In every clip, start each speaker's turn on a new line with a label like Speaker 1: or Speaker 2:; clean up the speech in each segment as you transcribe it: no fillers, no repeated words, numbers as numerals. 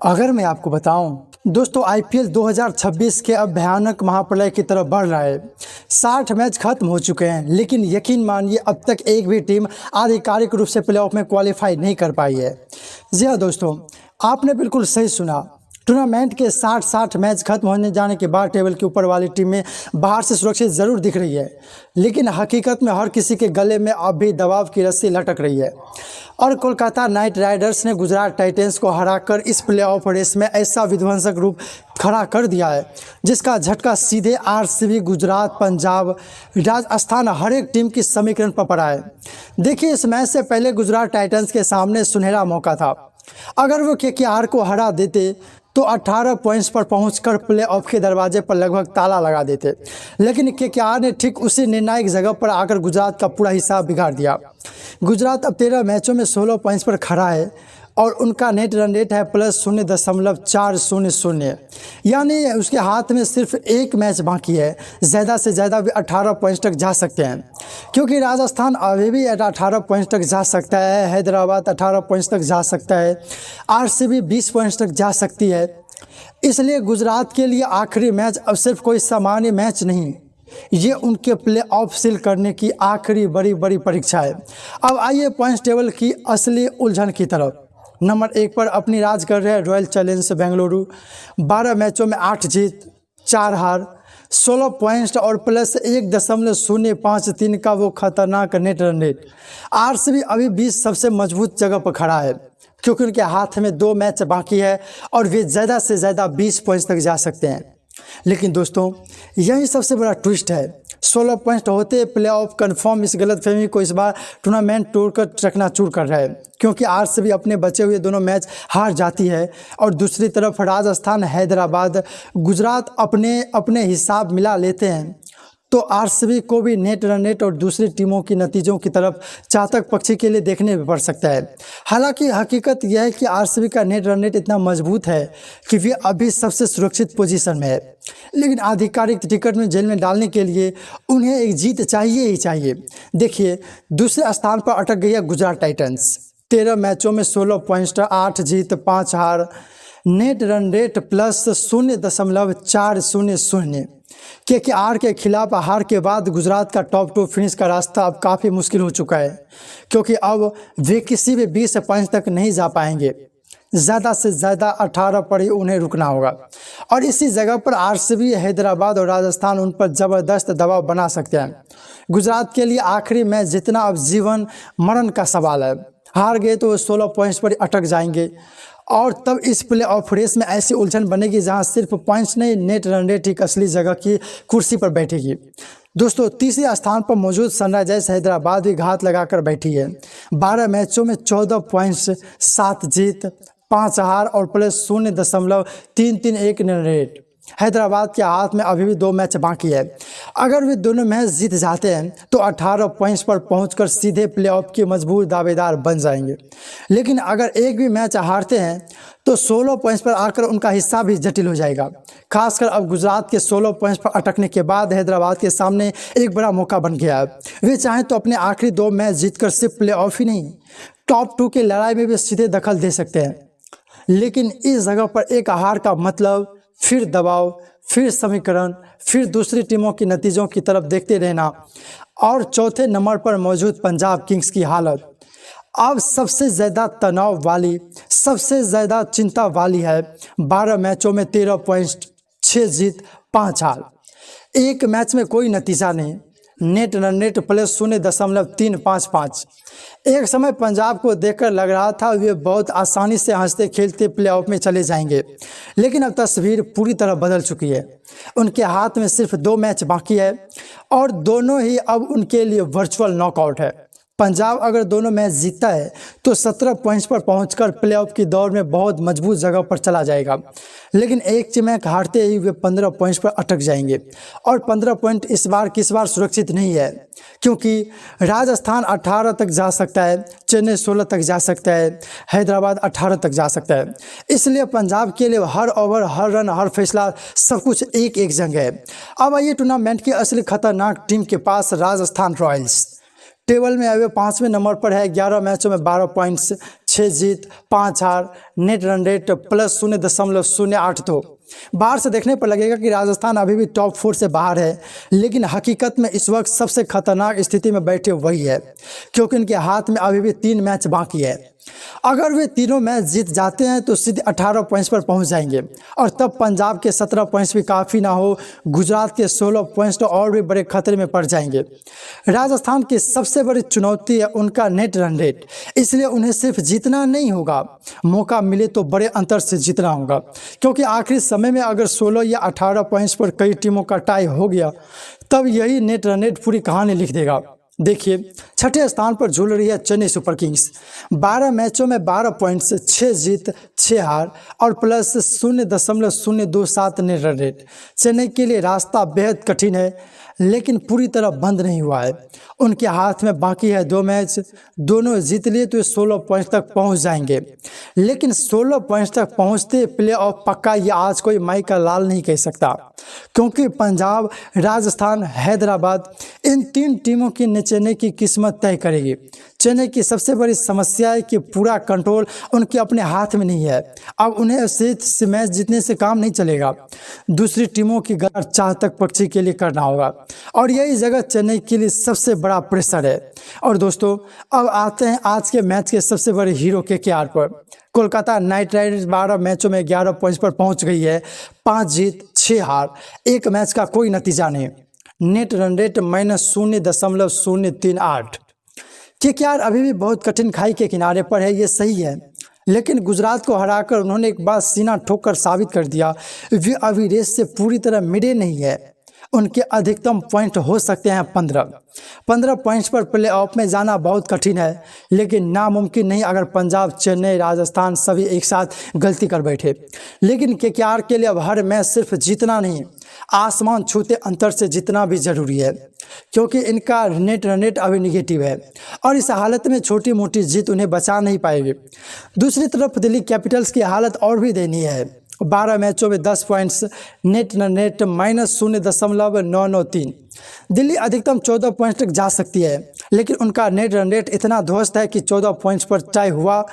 Speaker 1: अगर मैं आपको बताऊं दोस्तों, आईपीएल 2026 के अब भयानक महाप्रलय की तरफ बढ़ रहा है। 60 मैच खत्म हो चुके हैं, लेकिन यकीन मानिए अब तक एक भी टीम आधिकारिक रूप से प्लेऑफ में क्वालिफाई नहीं कर पाई है। जी हाँ दोस्तों, आपने बिल्कुल सही सुना। टूर्नामेंट के 60 मैच खत्म होने जाने के बाद टेबल के ऊपर वाली टीमें बाहर से सुरक्षित ज़रूर दिख रही है, लेकिन हकीकत में हर किसी के गले में अब भी दबाव की रस्सी लटक रही है। और कोलकाता नाइट राइडर्स ने गुजरात टाइटंस को हराकर इस प्लेऑफ रेस में ऐसा विध्वंसक रूप खड़ा कर दिया है, जिसका झटका सीधे आरसीबी, गुजरात, पंजाब, राजस्थान हर एक टीम की समीकरण पर पड़ा है। देखिए, इस मैच से पहले गुजरात टाइटंस के सामने सुनहरा मौका था। अगर वो केकेआर को हरा देते तो 18 पॉइंट्स पर पहुंचकर प्लेऑफ के दरवाजे पर लगभग ताला लगा देते, लेकिन केकेआर ने ठीक उसी निर्णायक जगह पर आकर गुजरात का पूरा हिसाब बिगाड़ दिया। गुजरात अब 13 मैचों में 16 पॉइंट्स पर खड़ा है और उनका नेट रन रेट है +0.400, यानी उसके हाथ में सिर्फ एक मैच बाकी है। ज़्यादा से ज़्यादा भी 18 पॉइंट्स तक जा सकते हैं, क्योंकि राजस्थान अभी भी 18 पॉइंट्स तक जा सकता है, हैदराबाद 18 पॉइंट्स तक जा सकता है, आरसीबी 20 पॉइंट्स तक जा सकती है। इसलिए गुजरात के लिए आखिरी मैच अब सिर्फ कोई सामान्य मैच नहीं, ये उनके प्ले ऑफ सील करने की आखिरी बड़ी परीक्षा है। अब आइए पॉइंट्स टेबल की असली उलझन की तरफ। नंबर 1 पर अपनी राज कर रहे हैं रॉयल चैलेंजर्स बेंगलुरु। 12 मैचों में 8 जीत 4 हार, 16 पॉइंट्स और +1.053 का वो खतरनाक नेट रन रेट। आरसीबी अभी भी सबसे मजबूत जगह पर खड़ा है, क्योंकि उनके हाथ में 2 मैच बाकी है और वे ज़्यादा से ज़्यादा 20 पॉइंट्स तक जा सकते हैं। लेकिन दोस्तों, यही सबसे बड़ा ट्विस्ट है। 16 पॉइंट होते प्लेऑफ कंफर्म इस गलतफहमी को इस बार टूर्नामेंट तोड़कर चकनाचूर कर रहा है, क्योंकि आरसीबी अपने बचे हुए दोनों मैच हार जाती है और दूसरी तरफ राजस्थान, हैदराबाद, गुजरात अपने हिसाब मिला लेते हैं, तो आरसीबी को भी नेट रन रेट और दूसरी टीमों की नतीजों की तरफ चातक पक्षी के लिए देखने पड़ सकता है। हालांकि हकीकत यह है कि आरसीबी का नेट रन रेट इतना मजबूत है कि वे अभी सबसे सुरक्षित पोजीशन में है, लेकिन आधिकारिक टिकट में जेल में डालने के लिए उन्हें एक जीत चाहिए ही चाहिए। देखिए, दूसरे स्थान पर अटक गई है गुजरात टाइटंस। 13 मैचों में 16 पॉइंट्स, 8 जीत 5 हार, नेट रन रेट +0.400। केकेआर के खिलाफ हार के बाद गुजरात का टॉप 2 फिनिश का रास्ता अब काफ़ी मुश्किल हो चुका है, क्योंकि अब वे किसी भी 20 पॉइंट तक नहीं जा पाएंगे। ज़्यादा से ज़्यादा 18 पर ही उन्हें रुकना होगा, और इसी जगह पर आरसीबी, हैदराबाद और राजस्थान उन पर ज़बरदस्त दबाव बना सकते हैं। गुजरात के लिए आखिरी मैच जीतना अब जीवन मरण का सवाल है। हार गए तो 16 पॉइंट्स पर अटक जाएंगे, और तब इस प्ले ऑफ रेस में ऐसी उलझन बनेगी जहां सिर्फ पॉइंट्स नहीं, नेट रन रेट एक असली जगह की कुर्सी पर बैठेगी। दोस्तों, तीसरे स्थान पर मौजूद सनराइजर्स हैदराबाद भी घात लगाकर बैठी है। 12 मैचों में 14 पॉइंट्स, 7 जीत 5 हार और +0.331 रन रेट। हैदराबाद के हाथ में अभी भी 2 मैच बाकी है। अगर वे दोनों मैच जीत जाते हैं तो 18 पॉइंट्स पर पहुंचकर सीधे प्लेऑफ के मजबूत दावेदार बन जाएंगे, लेकिन अगर एक भी मैच हारते हैं तो 16 पॉइंट्स पर आकर उनका हिस्सा भी जटिल हो जाएगा। खासकर अब गुजरात के 16 पॉइंट्स पर अटकने के बाद हैदराबाद के सामने एक बड़ा मौका बन गया है। वे चाहें तो अपने आखिरी 2 मैच जीतकर सिर्फ प्लेऑफ ही नहीं, टॉप 2 की लड़ाई में भी सीधे दखल दे सकते हैं। लेकिन इस जगह पर एक हार का मतलब फिर दबाव, फिर समीकरण, फिर दूसरी टीमों की नतीजों की तरफ देखते रहना, और चौथे नंबर पर मौजूद पंजाब किंग्स की हालत अब सबसे ज़्यादा तनाव वाली, सबसे ज़्यादा चिंता वाली है। 12 मैचों में 13 पॉइंट्स, 6 जीत 5 हार, एक मैच में कोई नतीजा नहीं, नेट रन रेट +0.355। एक समय पंजाब को देखकर लग रहा था वे बहुत आसानी से हंसते खेलते प्लेऑफ में चले जाएंगे, लेकिन अब तस्वीर पूरी तरह बदल चुकी है। उनके हाथ में सिर्फ 2 मैच बाकी है, और दोनों ही अब उनके लिए वर्चुअल नॉकआउट है। पंजाब अगर दोनों मैच जीतता है तो 17 पॉइंट्स पर पहुंचकर प्लेऑफ की दौड़ में बहुत मजबूत जगह पर चला जाएगा, लेकिन एक मैच हारते ही वे 15 पॉइंट्स पर अटक जाएंगे, और 15 पॉइंट इस बार सुरक्षित नहीं है, क्योंकि राजस्थान 18 तक जा सकता है, चेन्नई 16 तक जा सकता है, हैदराबाद 18 तक जा सकता है। इसलिए पंजाब के लिए हर ओवर, हर रन, हर फैसला, सब कुछ एक जंग है। अब आइए टूर्नामेंट की असली खतरनाक टीम के पास, राजस्थान रॉयल्स। टेबल में अभी 5वें नंबर पर है, 11 मैचों में 12 पॉइंट्स, 6 जीत 5 हार, नेट रन रेट प्लस 0.082। बाहर से देखने पर लगेगा कि राजस्थान अभी भी टॉप 4 से बाहर है, लेकिन हकीकत में इस वक्त सबसे खतरनाक स्थिति में बैठे वही है, क्योंकि इनके हाथ में अभी भी 3 मैच बाकी है। अगर वे तीनों मैच जीत जाते हैं तो सीधे 18 पॉइंट्स पर पहुंच जाएंगे, और तब पंजाब के 17 पॉइंट्स भी काफ़ी ना हो, गुजरात के 16 पॉइंट्स तो और भी बड़े खतरे में पड़ जाएंगे। राजस्थान की सबसे बड़ी चुनौती है उनका नेट रन रेट, इसलिए उन्हें सिर्फ जीतना नहीं होगा, मौका मिले तो बड़े अंतर से जीतना होगा, क्योंकि आखिरी समय में अगर 16 या 18 पॉइंट्स पर कई टीमों का टाई हो गया तब यही नेट रन रेट पूरी कहानी लिख देगा। देखिए, छठे स्थान पर झूल रही है चेन्नई सुपर किंग्स। 12 मैचों में 12 पॉइंट्स, 6 जीत 6 हार और plus 0.027 net run rate. Chennai के लिए रास्ता बेहद कठिन है, लेकिन पूरी तरह बंद नहीं हुआ है। उनके हाथ में बाकी है 2 मैच, दोनों जीत लिए तो 16 पॉइंट तक पहुंच जाएंगे, लेकिन 16 पॉइंट तक पहुंचते प्ले ऑफ पक्का ये आज कोई माई का लाल नहीं कह सकता, क्योंकि पंजाब, राजस्थान, हैदराबाद इन 3 टीमों की चेन्नई की किस्मत तय करेगी। चेन्नई की सबसे बड़ी समस्या है कि पूरा कंट्रोल उनके अपने हाथ में नहीं है। अब उन्हें सिर्फ मैच जीतने से काम नहीं चलेगा, दूसरी टीमों की गलत चाह तक पक्षी के लिए करना होगा, और यही जगह चेन्नई के लिए सबसे बड़ा प्रेशर है। और दोस्तों, अब आते हैं आज के मैच के सबसे बड़े हीरो केकेआर पर। कोलकाता नाइट राइडर्स 12 मैचों में 11 पॉइंट्स पर पहुंच गई है, 5 जीत 6 हार, एक मैच का कोई नतीजा नहीं, नेट रन रेट -0.038। केकेआर अभी भी बहुत कठिन खाई के किनारे पर है, ये सही है, लेकिन गुजरात को हराकर उन्होंने एक बार सीना ठोक कर साबित कर दिया, वे अभी रेस से पूरी तरह मिटे नहीं है। उनके अधिकतम पॉइंट हो सकते हैं 15 पॉइंट्स पर प्ले ऑफ में जाना बहुत कठिन है, लेकिन नामुमकिन नहीं अगर पंजाब, चेन्नई, राजस्थान सभी एक साथ गलती कर बैठे। लेकिन केकेआर के लिए अब हर मैच सिर्फ जीतना नहीं, आसमान छूते अंतर से जीतना भी जरूरी है, क्योंकि इनका नेट रन रेट अभी निगेटिव है और इस हालत में छोटी मोटी जीत उन्हें बचा नहीं पाएगी। दूसरी तरफ दिल्ली कैपिटल्स की हालत और भी दयनीय है। 12 मैचों में 10 points, net run rate -0.993। Delhi अधिकतम 14 पॉइंट तक जा सकती है, लेकिन उनका नेट रन रेट इतना ध्वस्त है कि 14 पॉइंट्स पर टाई हुआ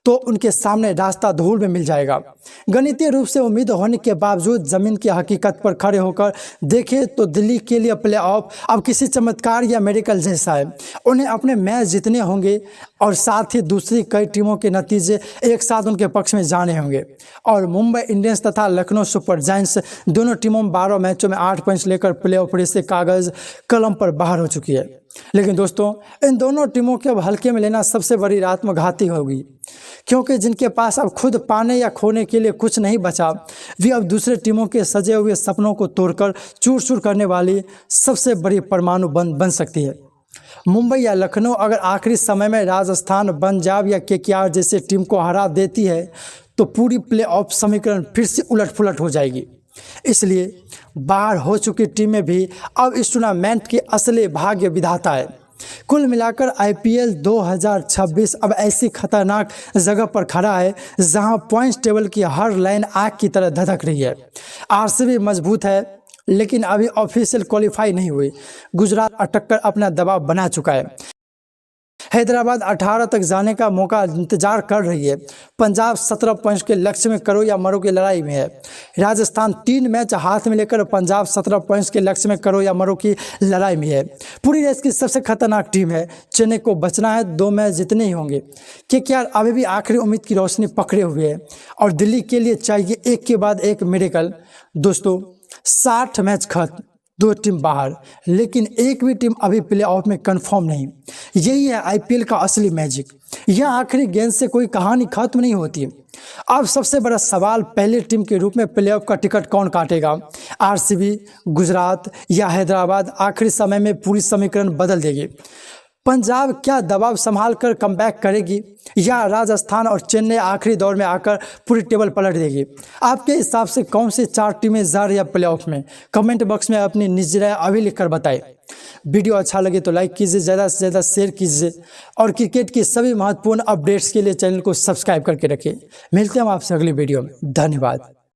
Speaker 1: तो उनके सामने रास्ता धूल में मिल जाएगा। गणितीय रूप से उम्मीद होने के बावजूद जमीन की हकीकत पर खड़े होकर देखें तो दिल्ली के लिए प्ले ऑफ अब किसी चमत्कार या मेडिकल जैसा है। उन्हें अपने मैच जीतने होंगे और साथ ही दूसरी कई टीमों के नतीजे एक साथ उनके पक्ष में जाने होंगे। और मुंबई इंडियंस तथा लखनऊ सुपर जायंट्स दोनों टीमों 12 मैचों में 8 पॉइंट्स लेकर प्ले ऑफ रेस से कागज कलम पर बाहर हो चुकी है। लेकिन दोस्तों, इन दोनों टीमों के अब हल्के में लेना सबसे बड़ी आत्मघाती होगी, क्योंकि जिनके पास अब खुद पाने या खोने के लिए कुछ नहीं बचा, वे अब दूसरे टीमों के सजे हुए सपनों को तोड़कर चूर चूर करने वाली सबसे बड़ी परमाणु बन सकती है। मुंबई या लखनऊ अगर आखिरी समय में राजस्थान, पंजाब या केकेआर जैसे टीम को हरा देती है तो पूरी प्ले ऑफ समीकरण फिर से उलट पुलट हो जाएगी। इसलिए बाहर हो चुकी टीमें भी अब इस टूर्नामेंट के असली भाग्य विधाता है। कुल मिलाकर आईपीएल 2026 अब ऐसी खतरनाक जगह पर खड़ा है जहां पॉइंट्स टेबल की हर लाइन आग की तरह धधक रही है। आरसीबी मजबूत है, लेकिन अभी ऑफिशियल क्वालिफाई नहीं हुई। गुजरात अटक कर अपना दबाव बना चुका है। हैदराबाद 18 तक जाने का मौका इंतजार कर रही है। पंजाब 17 पॉइंट्स के लक्ष्य में करो या मरो की लड़ाई में है। राजस्थान 3 मैच हाथ में लेकर पंजाब 17 पॉइंट्स के लक्ष्य में करो या मरो की लड़ाई में है। पूरी रेस की सबसे खतरनाक टीम है। चेन्नई को बचना है, 2 मैच जितने ही होंगे। केकेआर अभी भी आखिरी उम्मीद की रोशनी पकड़े हुए है और दिल्ली के लिए चाहिए एक के बाद एक मिरेकल। दोस्तों, 60 मैच खत्म, 2 टीम बाहर, लेकिन एक भी टीम अभी प्ले ऑफ में कंफर्म नहीं। यही है आईपीएल का असली मैजिक। यह आखिरी गेंद से कोई कहानी खत्म नहीं होती। अब सबसे बड़ा सवाल, पहले टीम के रूप में प्ले ऑफ का टिकट कौन काटेगा? आरसीबी, गुजरात या हैदराबाद आखिरी समय में पूरी समीकरण बदल देगी। पंजाब क्या दबाव संभाल कर कमबैक करेगी या राजस्थान और चेन्नई आखिरी दौर में आकर पूरी टेबल पलट देगी? आपके हिसाब से कौन सी 4 टीमें जा रही है प्लेऑफ में? कमेंट बॉक्स में अपनी निजी राय अभी लिखकर बताएं। वीडियो अच्छा लगे तो लाइक कीजिए, ज़्यादा से ज़्यादा शेयर कीजिए और क्रिकेट की सभी महत्वपूर्ण अपडेट्स के लिए चैनल को सब्सक्राइब करके रखिए। मिलते हैं हम आपसे अगली वीडियो में। धन्यवाद।